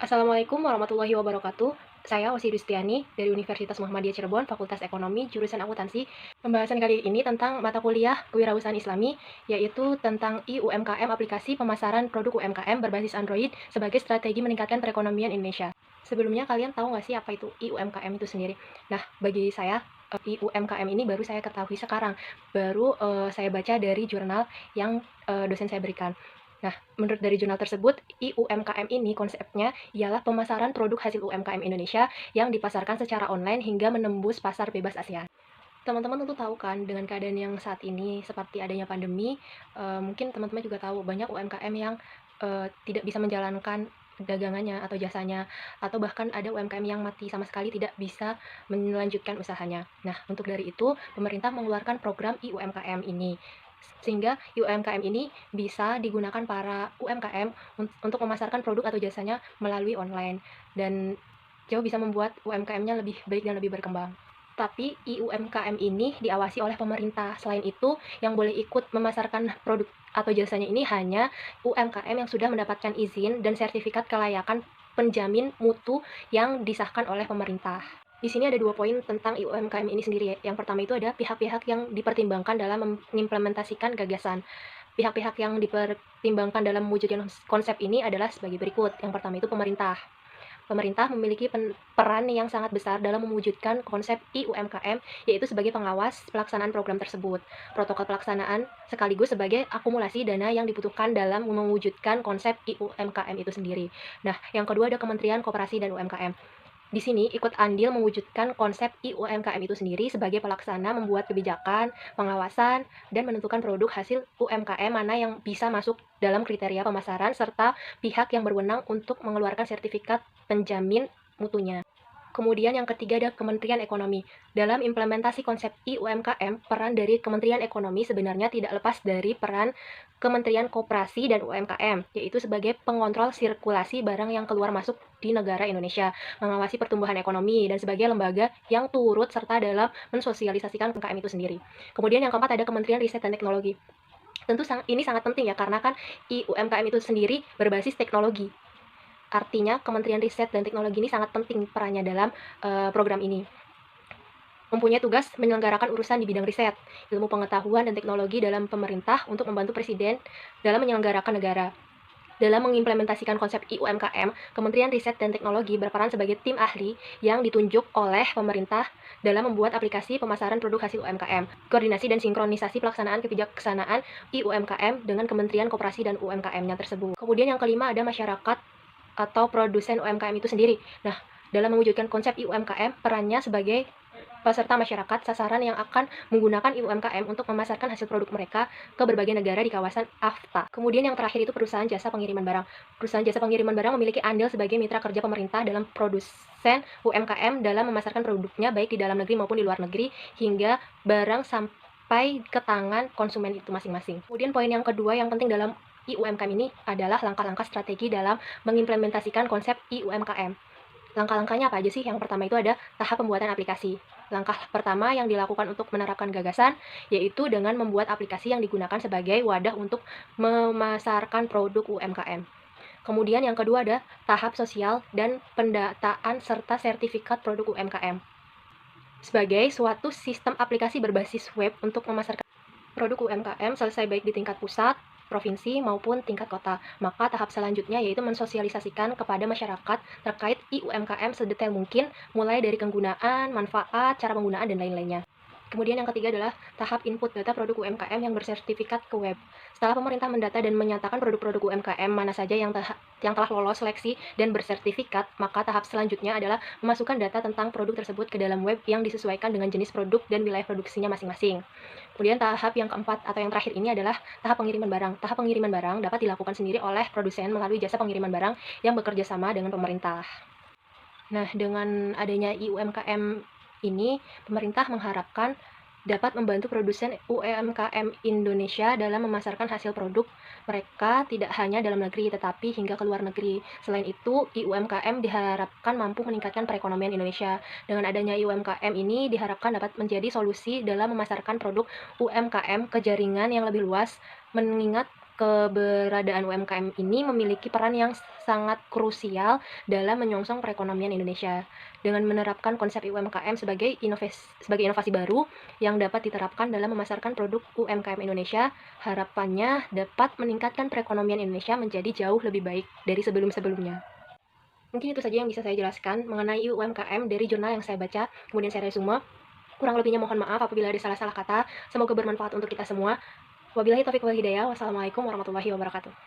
Assalamualaikum warahmatullahi wabarakatuh. Saya Osi Rustiani dari Universitas Muhammadiyah Cirebon, Fakultas Ekonomi, jurusan Akuntansi. Pembahasan kali ini tentang mata kuliah Kewirausahaan Islami, yaitu tentang IUMKM aplikasi pemasaran produk UMKM berbasis Android sebagai strategi meningkatkan perekonomian Indonesia. Sebelumnya kalian tahu nggak sih apa itu IUMKM itu sendiri? Nah, bagi saya IUMKM ini baru saya ketahui sekarang, baru saya baca dari jurnal yang dosen saya berikan. Nah, menurut dari jurnal tersebut, IUMKM ini konsepnya ialah pemasaran produk hasil UMKM Indonesia yang dipasarkan secara online hingga menembus pasar bebas ASEAN. Teman-teman tentu tahu kan, dengan keadaan yang saat ini seperti adanya pandemi, mungkin teman-teman juga tahu banyak UMKM yang tidak bisa menjalankan dagangannya atau jasanya, atau bahkan ada UMKM yang mati sama sekali tidak bisa melanjutkan usahanya. Nah, untuk dari itu, pemerintah mengeluarkan program IUMKM ini, sehingga UMKM ini bisa digunakan para UMKM untuk memasarkan produk atau jasanya melalui online, dan jauh bisa membuat UMKM-nya lebih baik dan lebih berkembang. Tapi IUMKM ini diawasi oleh pemerintah. Selain itu, yang boleh ikut memasarkan produk atau jasanya ini hanya UMKM yang sudah mendapatkan izin dan sertifikat kelayakan penjamin mutu yang disahkan oleh pemerintah. Di sini ada 2 poin tentang IUMKM ini sendiri ya. Yang pertama itu ada pihak-pihak yang dipertimbangkan dalam mengimplementasikan gagasan. Pihak-pihak yang dipertimbangkan dalam mewujudkan konsep ini adalah sebagai berikut. Yang pertama itu pemerintah. Pemerintah memiliki peran yang sangat besar dalam mewujudkan konsep IUMKM, yaitu sebagai pengawas pelaksanaan program tersebut. Protokol pelaksanaan sekaligus sebagai akumulasi dana yang dibutuhkan dalam mewujudkan konsep IUMKM itu sendiri. Nah, yang kedua ada Kementerian Koperasi dan UMKM. Di sini ikut andil mewujudkan konsep IUMKM itu sendiri sebagai pelaksana membuat kebijakan, pengawasan, dan menentukan produk hasil UMKM mana yang bisa masuk dalam kriteria pemasaran serta pihak yang berwenang untuk mengeluarkan sertifikat penjamin mutunya. Kemudian yang ketiga ada Kementerian Ekonomi. Dalam implementasi konsep IUMKM, peran dari Kementerian Ekonomi sebenarnya tidak lepas dari peran Kementerian Koperasi dan UMKM, yaitu sebagai pengontrol sirkulasi barang yang keluar masuk di negara Indonesia, mengawasi pertumbuhan ekonomi, dan sebagai lembaga yang turut serta dalam mensosialisasikan UMKM itu sendiri. Kemudian yang keempat ada Kementerian Riset dan Teknologi. Tentu ini sangat penting ya, karena kan IUMKM itu sendiri berbasis teknologi. Artinya, Kementerian Riset dan Teknologi ini sangat penting perannya dalam program ini. Mempunyai tugas menyelenggarakan urusan di bidang riset, ilmu pengetahuan, dan teknologi dalam pemerintah untuk membantu Presiden dalam menyelenggarakan negara. Dalam mengimplementasikan konsep IUMKM, Kementerian Riset dan Teknologi berperan sebagai tim ahli yang ditunjuk oleh pemerintah dalam membuat aplikasi pemasaran produk hasil UMKM, koordinasi dan sinkronisasi pelaksanaan kebijaksanaan IUMKM dengan Kementerian Koperasi dan UMKM-nya tersebut. Kemudian yang kelima ada masyarakat atau produsen UMKM itu sendiri. Nah, dalam mewujudkan konsep IUMKM, perannya sebagai peserta masyarakat sasaran yang akan menggunakan IUMKM untuk memasarkan hasil produk mereka ke berbagai negara di kawasan AFTA. Kemudian yang terakhir itu perusahaan jasa pengiriman barang. Perusahaan jasa pengiriman barang memiliki andil sebagai mitra kerja pemerintah dalam produsen UMKM dalam memasarkan produknya baik di dalam negeri maupun di luar negeri hingga barang sampai ke tangan konsumen itu masing-masing. Kemudian poin yang kedua yang penting dalam IUMKM ini adalah langkah-langkah strategi dalam mengimplementasikan konsep IUMKM. Langkah-langkahnya apa aja sih? Yang pertama itu ada tahap pembuatan aplikasi. Langkah pertama yang dilakukan untuk menerapkan gagasan yaitu dengan membuat aplikasi yang digunakan sebagai wadah untuk memasarkan produk UMKM. Kemudian yang kedua ada tahap sosial dan pendataan serta sertifikat produk UMKM. Sebagai suatu sistem aplikasi berbasis web untuk memasarkan produk UMKM selesai baik di tingkat pusat, provinsi, maupun tingkat kota. Maka tahap selanjutnya yaitu mensosialisasikan kepada masyarakat terkait IUMKM sedetail mungkin, mulai dari penggunaan, manfaat, cara penggunaan, dan lain-lainnya. Kemudian yang ketiga adalah tahap input data produk UMKM yang bersertifikat ke web. Setelah pemerintah mendata dan menyatakan produk-produk UMKM mana saja yang telah lolos seleksi dan bersertifikat, maka tahap selanjutnya adalah memasukkan data tentang produk tersebut ke dalam web yang disesuaikan dengan jenis produk dan wilayah produksinya masing-masing. Kemudian tahap yang keempat atau yang terakhir ini adalah tahap pengiriman barang. Tahap pengiriman barang dapat dilakukan sendiri oleh produsen melalui jasa pengiriman barang yang bekerja sama dengan pemerintah. Nah, dengan adanya IUMKM ini, pemerintah mengharapkan dapat membantu produsen UMKM Indonesia dalam memasarkan hasil produk mereka tidak hanya dalam negeri tetapi hingga ke luar negeri. Selain itu, IUMKM diharapkan mampu meningkatkan perekonomian Indonesia. Dengan adanya IUMKM ini diharapkan dapat menjadi solusi dalam memasarkan produk UMKM ke jaringan yang lebih luas, mengingat keberadaan UMKM ini memiliki peran yang sangat krusial dalam menyongsong perekonomian Indonesia. Dengan menerapkan konsep UMKM sebagai inovasi baru yang dapat diterapkan dalam memasarkan produk UMKM Indonesia, harapannya dapat meningkatkan perekonomian Indonesia menjadi jauh lebih baik dari sebelum-sebelumnya. Mungkin itu saja yang bisa saya jelaskan mengenai UMKM dari jurnal yang saya baca, kemudian saya resume. Kurang lebihnya mohon maaf apabila ada salah-salah kata. Semoga bermanfaat untuk kita semua. Wabillahi taufiq wal hidayah. Wassalamualaikum warahmatullahi wabarakatuh.